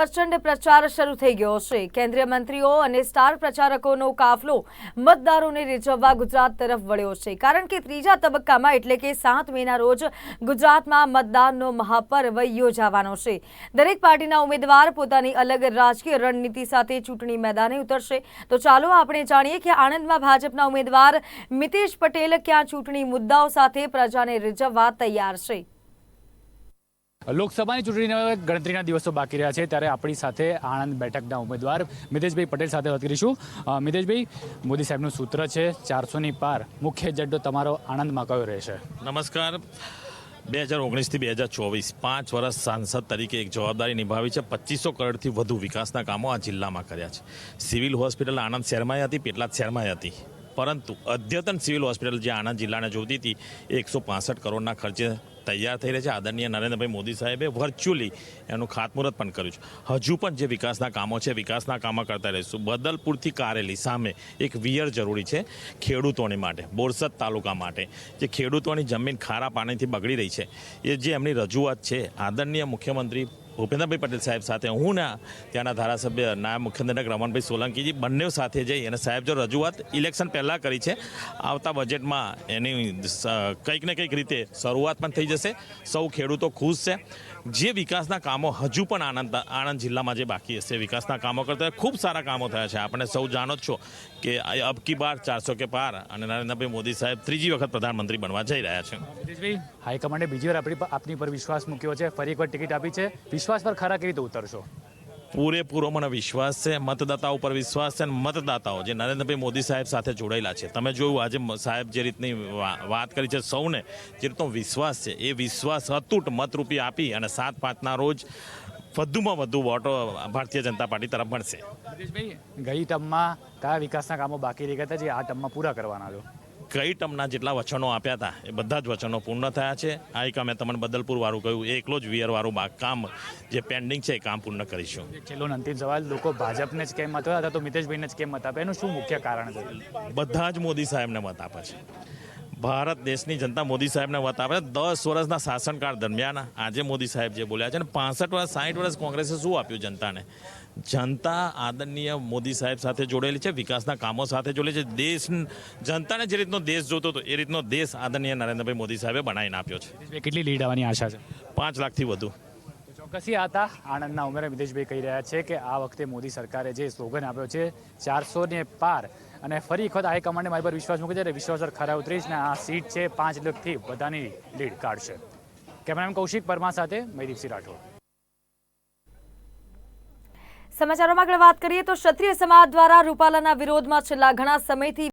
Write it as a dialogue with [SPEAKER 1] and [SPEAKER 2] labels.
[SPEAKER 1] પ્રચંડ પ્રચાર શરૂ થઈ ગયો છે। કેન્દ્રીય મંત્રીઓ અને સ્ટાર પ્રચારકોનો કાફલો મતદારોને રીઝવવા ગુજરાત તરફ વળ્યો છે, કારણ કે ત્રીજા તબક્કામાં એટલે કે 7 મેના રોજ ગુજરાતમાં મતદાનનો મહાપર્વ યોજાવાનો છે। દરેક પાર્ટીના ઉમેદવાર પોતાની અલગ રાજકીય રણનીતિ સાથે ચૂંટણી મેદાને ઉતરશે। તો ચાલો આપણે જાણીએ કે આણંદમાં ભાજપના ઉમેદવાર મિતેશ પટેલ ક્યાં ચૂંટણી મુદ્દાઓ સાથે પ્રજાને રીઝવવા તૈયાર છે।
[SPEAKER 2] લોકસભાની ચૂંટણીના ગણતરીના દિવસો બાકી રહ્યા છે, ત્યારે આપણી સાથે આણંદ બેઠકના ઉમેદવાર મિતેશભાઈ પટેલ સાથે વાત કરીશું। મિતેશભાઈ, મોદી સાહેબનું સૂત્ર છે 400ની પાર, મુખ્ય એજન્ડો તમારો આણંદમાં કયો રહેશે?
[SPEAKER 3] નમસ્કાર। 2019થી 2024 5 વર્ષ સાંસદ તરીકે એક જવાબદારી નિભાવી છે। 2500 કરોડથી વધુ વિકાસના કામો આ જિલ્લામાં કર્યા છે। સિવિલ હોસ્પિટલ આણંદ શહેરમાં હતી, પેટલાદ શહેરમાં હતી, પરંતુ અદ્યતન સિવિલ હોસ્પિટલ જે આણંદ જિલ્લાને જોતી હતી એ 165 કરોડના ખર્ચે તૈયાર થઈ રહી છે। આદરણીય નરેન્દ્રભાઈ મોદી સાહેબે વર્ચ્યુઅલી એનું ખાતમુહૂર્ત પણ કર્યું છે। હજુ પણ જે વિકાસના કામો છે, વિકાસના કામો કરતા રહીશું। બદલપુરથી કારેલી સામે એક વિયર જરૂરી છે ખેડૂતોની માટે, બોરસદ તાલુકા માટે, જે ખેડૂતોની જમીન ખારા પાણીથી બગડી રહી છે, એ જે એમની રજૂઆત છે આદરણીય મુખ્યમંત્રી ભૂપેન્દ્રભાઈ પટેલ સાહેબ સાથે, હું ને ત્યાંના ધારાસભ્ય નાયબ મુખ્યમંત્રી રમણભાઈ સોલંકીજી બંને સાથે જઈ અને સાહેબ જો રજૂઆત ઇલેક્શન પહેલાં કરી છે, આવતા બજેટમાં એની કંઈક ને કંઈક રીતે શરૂઆત પણ થઈ જશે। સૌ ખેડૂતો ખુશ છે। જે વિકાસના કામો હજુ પણ આણંદ જિલ્લામાં જે બાકી હશે, વિકાસના કામો કરતા ખૂબ સારા કામો થયા છે। આપણે સૌ જાણો જ છો કે અબ કી બાર 400 કે પાર અને નરેન્દ્રભાઈ મોદી સાહેબ ત્રીજી વખત પ્રધાનમંત્રી બનવા જઈ રહ્યા છે।
[SPEAKER 2] મિતેશભાઈ, હાઈકમાન્ડે બીજી વાર આપની પર વિશ્વાસ મૂક્યો છે, ફરી એકવાર ટિકિટ આપી છે, વિશ્વાસ પર ખરા કેવી રીતે ઉતરશો?
[SPEAKER 3] પૂરેપૂરો મને વિશ્વાસ છે, મતદાતાઓ પર વિશ્વાસ છે, અને મતદાતાઓ જે નરેન્દ્રભાઈ મોદી સાહેબ સાથે જોડાયેલા છે, તમે જોયું આજે સાહેબ જે રીતની વાત કરી છે, સૌને જે રીતનો વિશ્વાસ છે, એ વિશ્વાસ અતૂટ મતરૂપી આપી અને 7/5ના રોજ વધુમાં વધુ વોટો ભારતીય જનતા પાર્ટી તરફ મળશે।
[SPEAKER 2] મિતેશભાઈ, ગઈ ટર્મમાં કયા વિકાસના કામો બાકી રહી ગયા હતા જે આ ટર્મમાં પૂરા કરવાના છો?
[SPEAKER 3] કઈ ટર્મના જેટલા વચનો આપ્યા હતા એ બધા જ વચનો પૂર્ણ થયા છે। આ એક અમે તમને બદલપુર વાળું કહ્યું, એકલો જ વિયરવાળું કામ જે પેન્ડિંગ છે એ કામ પૂર્ણ કરીશું।
[SPEAKER 2] છેલ્લો અંતિમ સવાલ, લોકો ભાજપને જ કેમ મત આપે અથવા તો મિતેશભાઈને જ કેમ મત આપે, એનું શું મુખ્ય કારણ છે?
[SPEAKER 3] બધા જ મોદી સાહેબને મત આપે છે। ભારત દેશની જનતા મોદી સાહેબને મત આપે છે। 10 વર્ષના શાસનકાળ દરમિયાન આજે મોદી સાહેબ જે બોલ્યા છે ને, 65 વર્ષ 60 વર્ષ કોંગ્રેસે શું આપ્યું જનતાને? જનતા આદરણીય મોદી સાહેબ સાથે જોડેલી છે, વિકાસના કામો સાથે જોડેલી છે। દેશ જનતાને જે રીતનો દેશ જોતો હતો એ રીતનો દેશ આદરણીય નરેન્દ્રભાઈ મોદી સાહેબે બનાવીને આપ્યો છે।
[SPEAKER 2] કેટલી લીડ આવવાની આશા છે?
[SPEAKER 3] 5 લાખથી વધુ।
[SPEAKER 2] ચોક્કસી હતા આણંદના ઉમેદવાર મિતેશભાઈ કહી રહ્યા છે કે આ વખતે મોદી સરકારે જે સ્લોગન આપ્યો છે 400ને પાર, અને ફરી એક વખત હાઈકમાન્ડે મારી પર વિશ્વાસ મૂક્યો છે, વિશ્વાસ પર ખરા ઉતરીશ ને આ સીટ છે 5 લાખથી બધાની લીડ કાઢશે। કેમેરામેન કૌશિક પરમાર સાથે મયદીપસિંહ રાઠોડ।
[SPEAKER 1] સમાચારોમાં આગળ વાત કરીએ તો ક્ષત્રિય સમાજ દ્વારા રૂપાલાના વિરોધમાં છેલ્લા ઘણા સમયથી